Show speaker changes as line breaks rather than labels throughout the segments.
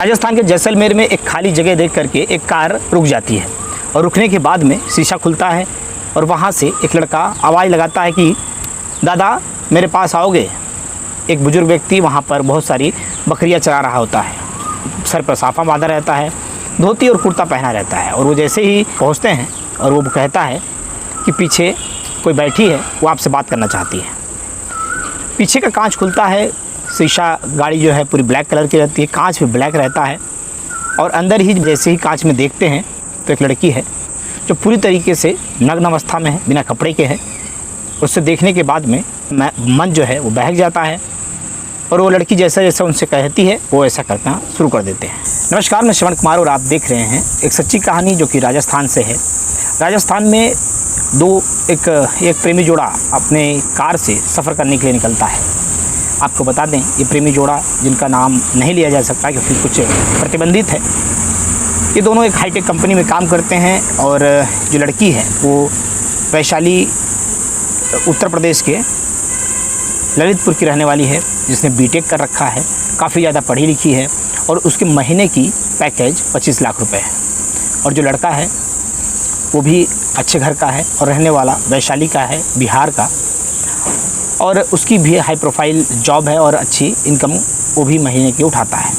राजस्थान के जैसलमेर में एक खाली जगह देख करके एक कार रुक जाती है और रुकने के बाद में शीशा खुलता है और वहाँ से एक लड़का आवाज़ लगाता है कि दादा मेरे पास आओगे। एक बुजुर्ग व्यक्ति वहाँ पर बहुत सारी बकरियाँ चरा रहा होता है, सर पर साफा बांधा रहता है, धोती और कुर्ता पहना रहता है। और वो जैसे ही पहुँचते हैं और वो कहता है कि पीछे कोई बैठी है, वो आपसे बात करना चाहती है। पीछे का कांच खुलता है, शीशा गाड़ी जो है पूरी ब्लैक कलर की रहती है, कांच भी ब्लैक रहता है और अंदर ही जैसे ही कांच में देखते हैं तो एक लड़की है जो पूरी तरीके से नग्न अवस्था में है, बिना कपड़े के है। उससे देखने के बाद में मन जो है वो बहक जाता है और वो लड़की जैसा जैसा उनसे कहती है वो ऐसा करना शुरू कर देते हैं। नमस्कार, मैं श्रवण कुमार और आप देख रहे हैं एक सच्ची कहानी जो कि राजस्थान से है। राजस्थान में एक प्रेमी जोड़ा अपने कार से सफ़र करने के लिए निकलता है। आपको बता दें ये प्रेमी जोड़ा जिनका नाम नहीं लिया जा सकता क्योंकि कुछ प्रतिबंधित है, ये दोनों एक हाईटेक कंपनी में काम करते हैं। और जो लड़की है वो वैशाली उत्तर प्रदेश के ललितपुर की रहने वाली है, जिसने बीटेक कर रखा है, काफ़ी ज़्यादा पढ़ी लिखी है और उसके महीने की पैकेज 25 लाख रुपए है। और जो लड़का है वो भी अच्छे घर का है और रहने वाला वैशाली का है, बिहार का, और उसकी भी हाई प्रोफाइल जॉब है और अच्छी इनकम वो भी महीने की उठाता है।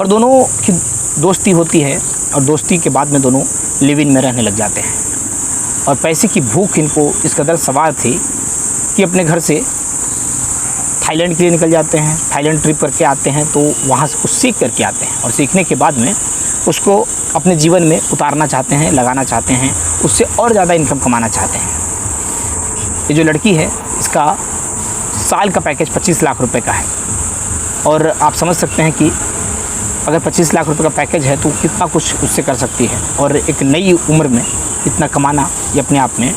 और दोनों की दोस्ती होती है और दोस्ती के बाद में दोनों लिव इन में रहने लग जाते हैं। और पैसे की भूख इनको इस कदर सवार थी कि अपने घर से थाईलैंड के लिए निकल जाते हैं। थाईलैंड ट्रिप करके आते हैं तो वहाँ से कुछ सीख करके आते हैं और सीखने के बाद में उसको अपने जीवन में उतारना चाहते हैं, लगाना चाहते हैं, उससे और ज़्यादा इनकम कमाना चाहते हैं। ये जो लड़की है इसका साल का पैकेज 25 लाख रुपए का है और आप समझ सकते हैं कि अगर 25 लाख रुपए का पैकेज है तो कितना कुछ उससे कर सकती है। और एक नई उम्र में इतना कमाना ये अपने आप में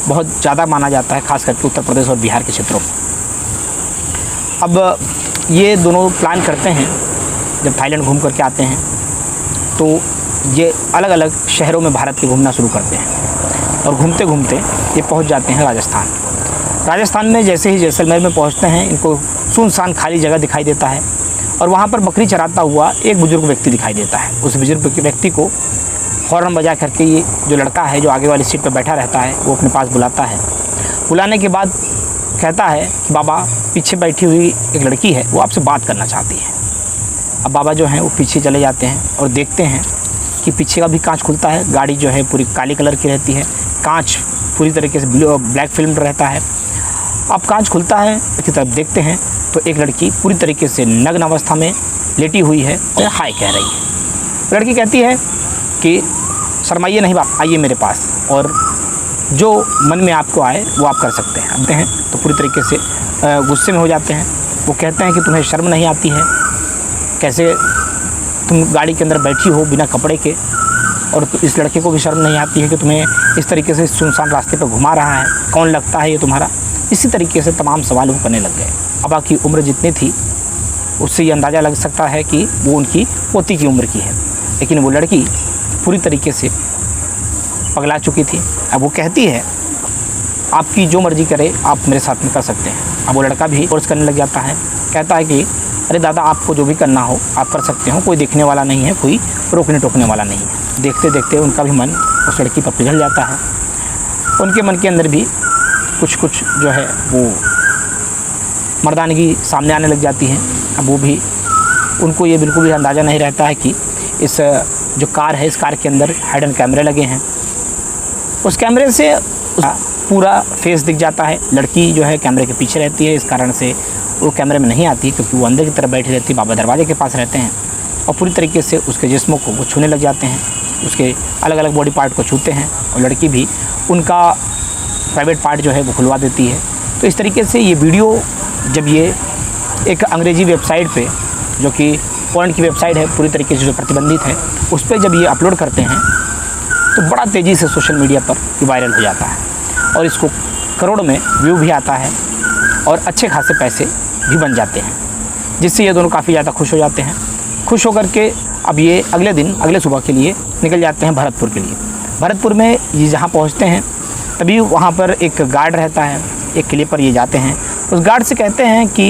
बहुत ज़्यादा माना जाता है, खास करके उत्तर प्रदेश और बिहार के क्षेत्रों में। अब ये दोनों प्लान करते हैं, जब थाईलैंड घूम करके आते हैं तो ये अलग अलग शहरों में भारत के घूमना शुरू करते हैं और घूमते घूमते ये पहुंच जाते हैं राजस्थान। राजस्थान में जैसे ही जैसलमेर में पहुंचते हैं इनको सुनसान खाली जगह दिखाई देता है और वहाँ पर बकरी चराता हुआ एक बुजुर्ग व्यक्ति दिखाई देता है। उस बुजुर्ग व्यक्ति को हॉर्न बजा करके ये जो लड़का है जो आगे वाली सीट पर बैठा रहता है वो अपने पास बुलाता है। बुलाने के बाद कहता है कि बाबा पीछे बैठी हुई एक लड़की है, वो आपसे बात करना चाहती है। अब बाबा जो हैं वो पीछे चले जाते हैं और देखते हैं कि पीछे का भी कांच खुलता है। गाड़ी जो है पूरी काली कलर की रहती है, कांच पूरी तरीके से ब्लैक फिल्म रहता है। अब कांच खुलता है की तरफ देखते हैं तो एक लड़की पूरी तरीके से नग्न अवस्था में लेटी हुई है और हाय कह रही है। लड़की कहती है कि शर्माइए नहीं बाप, आइए मेरे पास और जो मन में आपको आए वो आप कर सकते हैं। आते हैं तो पूरी तरीके से गुस्से में हो जाते हैं। वो कहते हैं कि तुम्हें शर्म नहीं आती है, कैसे तुम गाड़ी के अंदर बैठी हो बिना कपड़े के, और तो इस लड़के को भी शर्म नहीं आती है कि तुम्हें इस तरीके से सुनसान रास्ते पर घुमा रहा है, कौन लगता है ये तुम्हारा। इसी तरीके से तमाम सवाल वो करने लग गए। अब आपकी उम्र जितनी थी उससे ये अंदाज़ा लग सकता है कि वो उनकी पोती की उम्र की है, लेकिन वो लड़की पूरी तरीके से पगला चुकी थी। अब वो कहती है आपकी जो मर्ज़ी करे आप मेरे साथ में कर सकते हैं। अब वो लड़का भी फोर्स करने लग जाता है, कहता है कि अरे दादा आपको जो भी करना हो आप कर सकते हो, कोई देखने वाला नहीं है, कोई रोकने टोकने वाला नहीं है। देखते देखते उनका भी मन उस लड़की पर पिघल जाता है। उनके मन के अंदर भी कुछ जो है वो मर्दानगी सामने आने लग जाती है। अब वो भी उनको ये बिल्कुल भी अंदाज़ा नहीं रहता है कि इस जो कार है इस कार के अंदर हिडन कैमरे लगे हैं। उस कैमरे से पूरा फेस दिख जाता है। लड़की जो है कैमरे के पीछे रहती है, इस कारण से वो कैमरे में नहीं आती क्योंकि वो अंदर की तरफ बैठी रहती है, बाबा दरवाजे के पास रहते हैं और पूरी तरीके से उसके जिस्मों को वो छूने लग जाते हैं, उसके अलग अलग बॉडी पार्ट को छूते हैं और लड़की भी उनका प्राइवेट पार्ट जो है वो खुलवा देती है। तो इस तरीके से ये वीडियो जब ये एक अंग्रेज़ी वेबसाइट पे जो कि पॉइंट की वेबसाइट है, पूरी तरीके से जो प्रतिबंधित है, उस पर जब ये अपलोड करते हैं तो बड़ा तेज़ी से सोशल मीडिया पर वायरल हो जाता है और इसको करोड़ में व्यू भी आता है और अच्छे खासे पैसे भी बन जाते हैं, जिससे ये दोनों काफ़ी ज़्यादा खुश हो जाते हैं। खुश होकर के अब ये अगले सुबह के लिए निकल जाते हैं भरतपुर के लिए। भरतपुर में ये जहाँ पहुँचते हैं तभी वहाँ पर एक गार्ड रहता है, एक किले पर ये जाते हैं। उस गार्ड से कहते हैं कि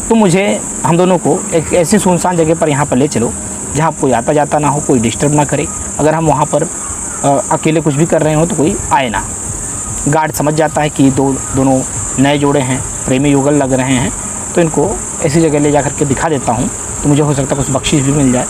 तो मुझे हम दोनों को एक ऐसी सुनसान जगह पर यहाँ पर ले चलो जहाँ कोई आता जाता ना हो, कोई डिस्टर्ब ना करे। अगर हम वहाँ पर अकेले कुछ भी कर रहे हो तो कोई आए ना। गार्ड समझ जाता है कि दोनों नए जोड़े हैं, प्रेमी युगल लग रहे हैं, तो इनको ऐसी जगह ले जा करके दिखा देता हूँ तो मुझे हो सकता है कुछ बख्शिश भी मिल जाए।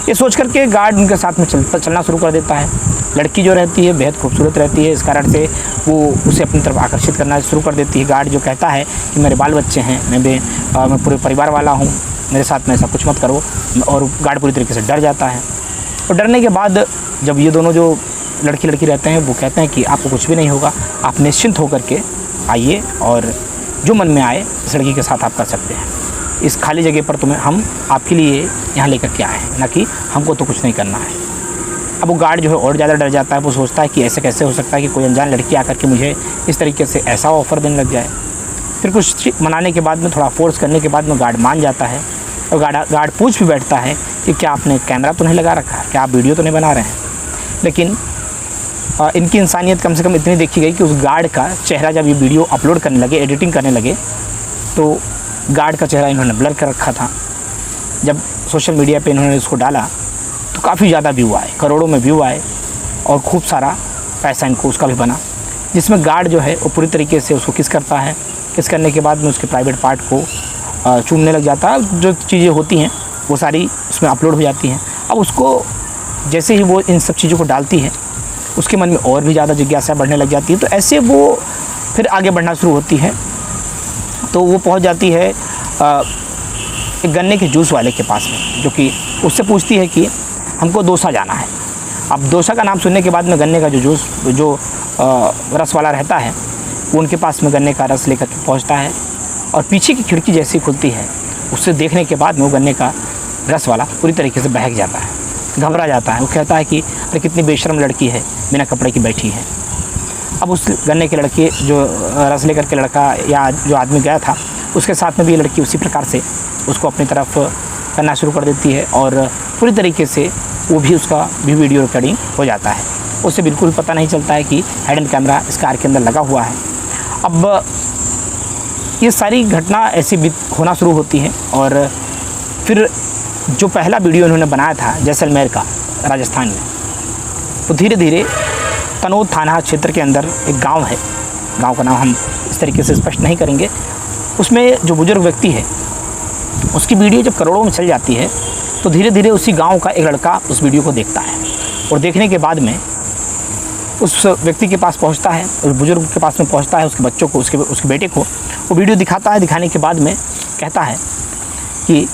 ये सोच करके गार्ड उनके साथ में चलना शुरू कर देता है। लड़की जो रहती है बेहद खूबसूरत रहती है, इस कारण से वो उसे अपनी तरफ आकर्षित करना शुरू कर देती है। गार्ड जो कहता है कि मेरे बाल बच्चे हैं, मैं पूरे परिवार वाला हूँ, मेरे साथ में ऐसा कुछ मत करो, और गार्ड पूरी तरीके से डर जाता है। और डरने के बाद जब ये दोनों जो लड़की रहते हैं वो कहते हैं कि आपको कुछ भी नहीं होगा, आप निश्चिंत होकर के आइए और जो मन में आए इस लड़की के साथ आप कर सकते हैं। इस खाली जगह पर तुम्हें हम आपके लिए यहाँ लेकर के आए हैं, ना कि हमको तो कुछ नहीं करना है। अब वो गार्ड जो है और ज़्यादा डर जाता है। वो सोचता है कि ऐसे कैसे हो सकता है कि कोई अनजान लड़की आकर के मुझे इस तरीके से ऐसा ऑफ़र देने लग जाए। फिर कुछ मनाने के बाद में, थोड़ा फोर्स करने के बाद में गार्ड मान जाता है और गार्ड पूछ भी बैठता है कि क्या आपने कैमरा तो नहीं लगा रखा है, क्या आप वीडियो तो नहीं बना रहे हैं। लेकिन इनकी इंसानियत कम से कम इतनी देखी गई कि उस गार्ड का चेहरा जब ये वीडियो अपलोड करने लगे, एडिटिंग करने लगे, तो गार्ड का चेहरा इन्होंने ब्लर कर रखा था। जब सोशल मीडिया पे इन्होंने इसको डाला तो काफ़ी ज़्यादा व्यू आए, करोड़ों में व्यू आए और खूब सारा पैसा इनको उसका भी बना, जिसमें गार्ड जो है वो पूरी तरीके से उसको किस करता है। किस करने के बाद में उसके प्राइवेट पार्ट को चूमने लग जाता है। जो चीज़ें होती हैं वो सारी उसमें अपलोड हो जाती हैं। अब उसको जैसे ही वो इन सब चीज़ों को डालती है उसके मन में और भी ज़्यादा जिज्ञासा बढ़ने लग जाती है। तो ऐसे वो फिर आगे बढ़ना शुरू होती है। तो वो पहुंच जाती है एक गन्ने के जूस वाले के पास में, जो कि उससे पूछती है कि हमको दोसा जाना है। अब डोसा का नाम सुनने के बाद में गन्ने का जो रस वाला रहता है वो उनके पास में गन्ने का रस लेकर के पहुंचता है और पीछे की खिड़की जैसी खुलती है, उससे देखने के बाद में वो गन्ने का रस वाला पूरी तरीके से बहक जाता है, घबरा जाता है। वो कहता है कि अरे कितनी बेशर्म लड़की है, बिना कपड़े की बैठी है। अब उस गन्ने के लड़के जो रस लेकर के लड़का या जो आदमी गया था उसके साथ में भी ये लड़की उसी प्रकार से उसको अपनी तरफ करना शुरू कर देती है और पूरी तरीके से वो भी उसका भी वीडियो रिकॉर्डिंग हो जाता है। उसे बिल्कुल पता नहीं चलता है कि हिडन कैमरा इस कार के अंदर लगा हुआ है। अब ये सारी घटना ऐसी होना शुरू होती है और फिर जो पहला वीडियो इन्होंने बनाया था जैसलमेर का, राजस्थान में, तो धीरे धीरे तनोद थाना क्षेत्र के अंदर एक गांव है, गांव का नाम हम इस तरीके से स्पष्ट नहीं करेंगे, उसमें जो बुजुर्ग व्यक्ति है उसकी वीडियो जब करोड़ों में चल जाती है तो धीरे धीरे उसी गांव का एक लड़का उस वीडियो को देखता है और देखने के बाद में उस व्यक्ति के पास पहुंचता है, उस बुजुर्ग के पास में पहुंचता है, उसके बच्चों को, उसके बेटे को वो वीडियो दिखाता है। दिखाने के बाद में कहता है कि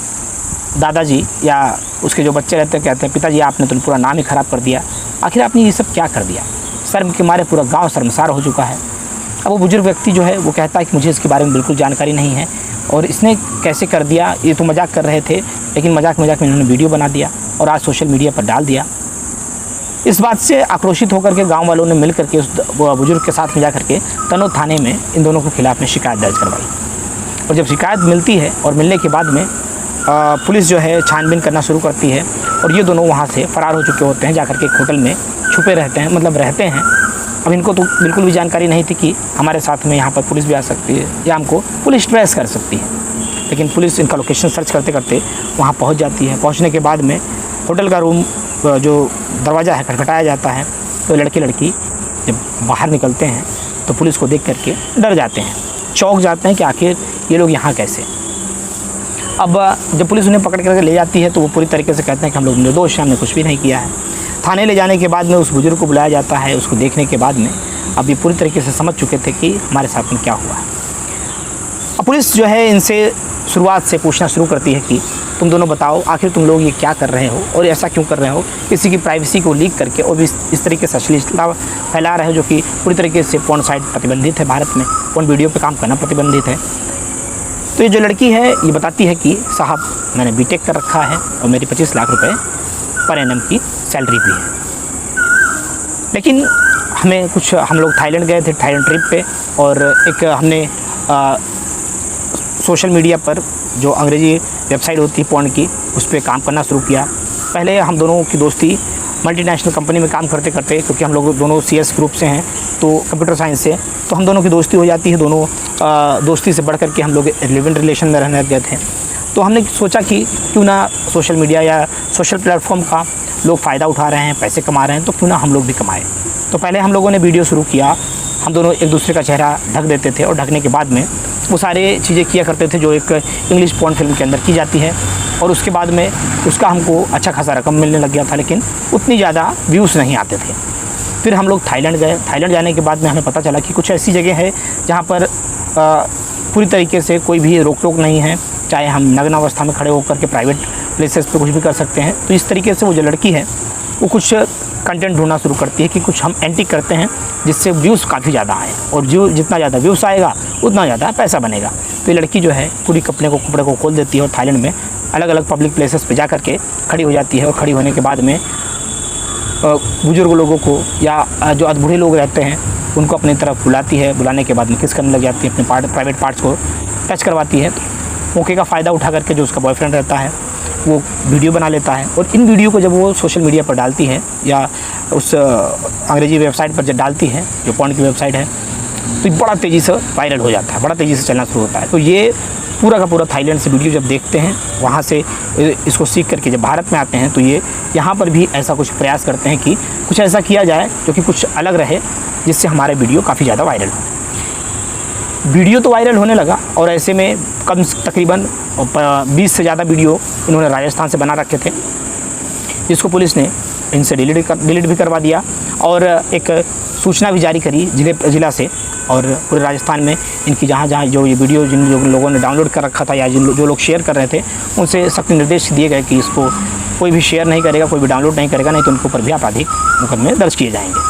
दादाजी या उसके जो बच्चे रहते हैं कहते हैं पिताजी आपने तो पूरा नाम ही ख़राब कर दिया, आखिर आपने ये सब क्या कर दिया, शर्म के मारे पूरा गांव शर्मसार हो चुका है। अब वो बुजुर्ग व्यक्ति जो है वो कहता है कि मुझे इसके बारे में बिल्कुल जानकारी नहीं है और इसने कैसे कर दिया, ये तो मजाक कर रहे थे, लेकिन मजाक में इन्होंने वीडियो बना दिया और आज सोशल मीडिया पर डाल दिया। इस बात से आक्रोशित होकर के गांव वालों ने मिल करके उस बुजुर्ग के साथ में जा करके तनोद थाने में इन दोनों के खिलाफ में शिकायत दर्ज करवाई। और जब शिकायत मिलती है और मिलने के बाद में पुलिस जो है छानबीन करना शुरू करती है और ये दोनों वहाँ से फ़रार हो चुके होते हैं, जाकर के एक होटल में छुपे रहते हैं, मतलब रहते हैं। अब इनको तो बिल्कुल भी जानकारी नहीं थी कि हमारे साथ में यहाँ पर पुलिस भी आ सकती है या हमको पुलिस ट्रेस कर सकती है, लेकिन पुलिस इनका लोकेशन सर्च करते करते वहाँ पहुँच जाती है। पहुँचने के बाद में होटल का रूम जो दरवाज़ा है खटखटाया जाता है, तो लड़की जब बाहर निकलते हैं तो पुलिस को देख करके डर जाते हैं, चौंक जाते हैं कि आखिर ये लोग यहाँ कैसे। अब जब पुलिस उन्हें पकड़ करके ले जाती है तो वो पूरी तरीके से कहते हैं कि हम लोग निर्दोष हैं, हमने कुछ भी नहीं किया है। थाने ले जाने के बाद में उस बुजुर्ग को बुलाया जाता है। उसको देखने के बाद में अब ये पूरी तरीके से समझ चुके थे कि हमारे साथ में क्या हुआ है। अब पुलिस जो है इनसे शुरुआत से पूछना शुरू करती है कि तुम दोनों बताओ आखिर तुम लोग ये क्या कर रहे हो और ऐसा क्यों कर रहे हो, किसी की प्राइवेसी को लीक करके और भी इस तरीके से अश्लीलता फैला रहे हो, जो कि पूरी तरीके से पोर्न साइट प्रतिबंधित है भारत में, पोर्न वीडियो पे काम करना प्रतिबंधित है। तो ये जो लड़की है ये बताती है कि साहब मैंने बीटेक कर रखा है और मेरी 25 लाख रुपए पर एनम की सैलरी भी है, लेकिन हम लोग थाईलैंड गए थे, थाईलैंड ट्रिप पे, और एक हमने सोशल मीडिया पर जो अंग्रेज़ी वेबसाइट होती है पोर्न की, उस पर काम करना शुरू किया। पहले हम दोनों की दोस्ती मल्टीनेशनल कंपनी में काम करते करते, क्योंकि हम लोग दोनों CS ग्रुप से हैं तो कंप्यूटर साइंस से, तो हम दोनों की दोस्ती हो जाती है। दोनों दोस्ती से बढ़ कर के हम लोग लिव इन रिलेशन में रहने लग गए थे। तो हमने सोचा कि क्यों ना सोशल मीडिया या सोशल प्लेटफॉर्म का लोग फ़ायदा उठा रहे हैं, पैसे कमा रहे हैं, तो क्यों ना हम लोग भी कमाएं। तो पहले हम लोगों ने वीडियो शुरू किया, हम दोनों एक दूसरे का चेहरा ढक देते थे और ढकने के बाद में वो सारे चीज़ें किया करते थे जो एक इंग्लिश पॉर्न फिल्म के अंदर की जाती है। और उसके बाद में उसका हमको अच्छा खासा रकम मिलने लग गया था, लेकिन उतनी ज़्यादा व्यूज़ नहीं आते थे। फिर हम लोग थाईलैंड गए। थाईलैंड जाने के बाद में हमें पता चला कि कुछ ऐसी जगह है जहाँ पर पूरी तरीके से कोई भी रोक टोक नहीं है, चाहे हम नग्न अवस्था में खड़े होकर के प्राइवेट प्लेसेस पे कुछ भी कर सकते हैं। तो इस तरीके से वो जो लड़की है वो कुछ कंटेंट ढूंढना शुरू करती है कि कुछ हम एंटी करते हैं जिससे व्यूज़ काफ़ी ज़्यादा आए, और जो जितना ज़्यादा व्यूज़ आएगा उतना ज़्यादा पैसा बनेगा। तो ये लड़की जो है पूरी कपड़े को खोल देती है और थाईलैंड में अलग अलग पब्लिक प्लेसेस पे जा कर के खड़ी हो जाती है। और खड़ी होने के बाद में बुजुर्ग लोगों को या जो अधबूढ़े लोग रहते हैं उनको अपनी तरफ बुलाती है। बुलाने के बाद में किस करने लग जाती है, अपने प्राइवेट पार्ट्स को टच करवाती है। मौके का फ़ायदा उठा करके जो उसका बॉयफ्रेंड रहता है वो वीडियो बना लेता है, और इन वीडियो को जब वो सोशल मीडिया पर डालती है या उस अंग्रेजी वेबसाइट पर जब डालती है जो पॉर्न की वेबसाइट है, तो बड़ा तेज़ी से वायरल हो जाता है, बड़ा तेज़ी से चलना शुरू होता है। तो ये पूरा का पूरा थाईलैंड से वीडियो जब देखते हैं, वहाँ से इसको सीख करके जब भारत में आते हैं तो ये यहाँ पर भी ऐसा कुछ प्रयास करते हैं कि कुछ ऐसा किया जाए जो कि कुछ अलग रहे, जिससे हमारे वीडियो काफ़ी ज़्यादा वायरल हो। वीडियो तो वायरल होने लगा, और ऐसे में तकरीबन 20 से ज़्यादा वीडियो इन्होंने राजस्थान से बना रखे थे, जिसको पुलिस ने इनसे डिलीट भी करवा दिया और एक सूचना भी जारी करी जिला से। और पूरे राजस्थान में इनकी जहाँ जो ये वीडियो जिन लोगों ने डाउनलोड कर रखा था या जो लोग शेयर कर रहे थे, उनसे सख्त निर्देश दिए गए कि इसको कोई भी शेयर नहीं करेगा, कोई भी डाउनलोड नहीं करेगा, नहीं तो उनके ऊपर भी आपराधिक मुकदमे दर्ज किए जाएंगे।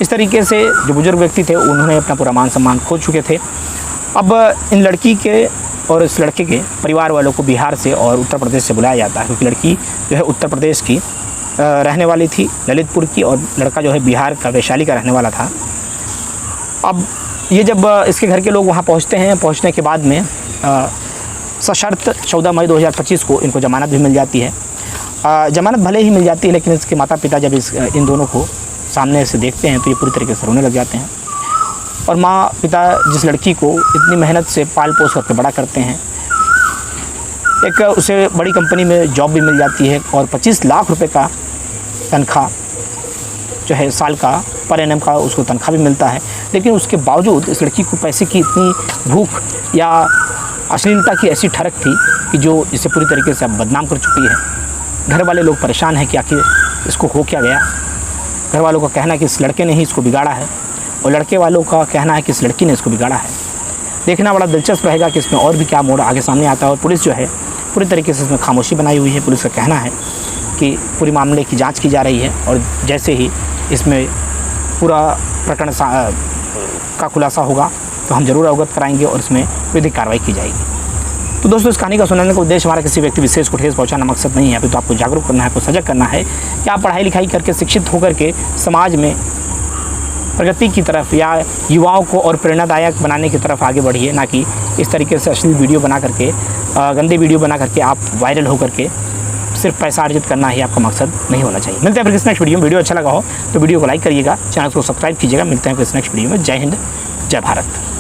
इस तरीके से जो बुजुर्ग व्यक्ति थे उन्होंने अपना पूरा मान सम्मान खो चुके थे। अब इन लड़की के और इस लड़के के परिवार वालों को बिहार से और उत्तर प्रदेश से बुलाया जाता है, क्योंकि लड़की जो है उत्तर प्रदेश की रहने वाली थी, ललितपुर की, और लड़का जो है बिहार का वैशाली का रहने वाला था। अब ये जब इसके घर के लोग वहाँ पहुँचते हैं, पहुँचने के बाद में सशर्त 14 मई 2025 को इनको ज़मानत भी मिल जाती है। ज़मानत भले ही मिल जाती है, लेकिन इसके माता पिता जब इन दोनों को सामने से देखते हैं तो ये पूरी तरीके से रोने लग जाते हैं। और माँ पिता जिस लड़की को इतनी मेहनत से पाल पोस करके बड़ा करते हैं, एक उसे बड़ी कंपनी में जॉब भी मिल जाती है और 25 लाख रुपए का तनख्वाह जो है साल का पर एनम का उसको तनख्वाह भी मिलता है। लेकिन उसके बावजूद इस लड़की को पैसे की इतनी भूख या अश्लीलता की ऐसी ठरक थी कि जो इसे पूरी तरीके से अब बदनाम कर चुकी है। घर वाले लोग परेशान हैं कि आखिर इसको हो क्या गया। घर वालों का कहना है कि इस लड़के ने ही इसको बिगाड़ा है, और लड़के वालों का कहना है कि इस लड़की ने इसको बिगाड़ा है। देखना बड़ा दिलचस्प रहेगा कि इसमें और भी क्या मोड़ आगे सामने आता है। और पुलिस जो है पूरी तरीके से इसमें खामोशी बनाई हुई है। पुलिस का कहना है कि पूरी मामले की जांच की जा रही है, और जैसे ही इसमें पूरा प्रकरण का खुलासा होगा तो हम ज़रूर अवगत कराएंगे और इसमें विधिक कार्रवाई की जाएगी। तो दोस्तों, इस कहानी का सुनाने का उद्देश्य हमारा किसी व्यक्ति विशेष को ठेस पहुंचाना मकसद नहीं है। अभी तो आपको जागरूक करना है, आपको सजग करना है कि आप पढ़ाई लिखाई करके शिक्षित होकर के समाज में प्रगति की तरफ या युवाओं को और प्रेरणादायक बनाने की तरफ आगे बढ़िए, ना कि इस तरीके से अश्लील वीडियो बना करके, गंदे वीडियो बना करके आप वायरल होकर के सिर्फ पैसा अर्जित करना ही आपका मकसद नहीं होना चाहिए। मिलते हैं फिर किस नेक्स्ट वीडियो में। वीडियो अच्छा लगा हो तो वीडियो को लाइक करिएगा, चैनल को सब्सक्राइब कीजिएगा। मिलते हैं फिर नेक्स्ट वीडियो में। जय हिंद, जय भारत।